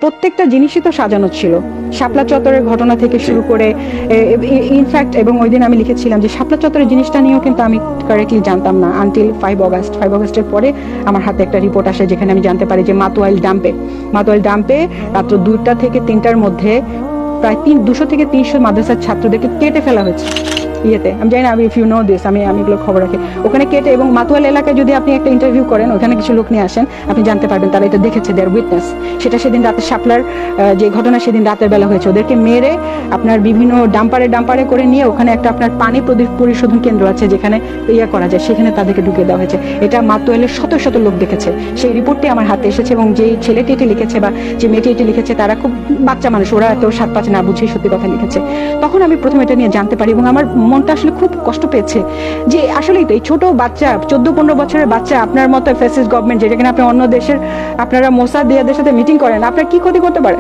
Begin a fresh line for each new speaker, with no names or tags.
প্রত্যেকটা জিনিসই তো সাজানো ছিল। শাপলা চত্বরের ঘটনা থেকে শুরু করে ইনফ্যাক্ট, এবং ওই দিন আমি লিখেছিলাম যে শাপলা চত্বরের জিনিসটা নিয়েও কিন্তু আমি কারেক্টলি জানতাম না আনটিল 5 অগাস্টের পরে আমার হাতে একটা রিপোর্ট আসে, যেখানে আমি জানতে পারি যে মাতোয়াইল ডাম্পে রাত্র 2টা থেকে 3টার মধ্যে প্রায় 200 থেকে 300 মাদ্রাসার ছাত্রদেরকে কেটে ফেলা হয়েছে। আমি জানি না, ইফ ইউ নো দিস, আমি এগুলো খবর রাখি। ওখানে কেটে, এবং মাতোয়াল এলাকায় যদি আপনি একটা ইন্টারভিউ করেন, ওখানে কিছু লোক নিয়ে আসেন, আপনি জানতে পারবেন তারা এটা দেখেছে, দেয়ার উইটনেস। সেটা সেদিন রাতে শাপলার যে ঘটনা সেদিন রাতের বেলা হয়েছে, ওদেরকে মেরে আপনার বিভিন্ন ডাম্পারে করে নিয়ে ওখানে একটা আপনার পানি পরিশোধন কেন্দ্র আছে যেখানে করা যায়, সেখানে তাদেরকে ঢুকে দেওয়া হয়েছে। এটা মাতোয়ালের শত শত লোক দেখেছে। সেই রিপোর্টটি আমার হাতে এসেছে, এবং যে ছেলেটি এটি লিখেছে বা যে মেয়েটি এটি লিখেছে তারা খুব বাচ্চা মানুষ, ওরা এত 7-5 না বুঝেই সত্যি কথা লিখেছে। তখন আমি প্রথমে এটা নিয়ে জানতে পারি এবং আমার মনটা আসলে খুব কষ্ট পেয়েছে যে আসলেই তো এই ছোট বাচ্চা, 14-15 বছরের বাচ্চা, আপনার মতো ফ্যাসিস্ট গভর্নমেন্ট, যেখানে আপনি অন্য দেশের আপনারা মোসাদ দিয়াদের সাথে মিটিং করেন, আপনার কি ক্ষতি করতে পারে?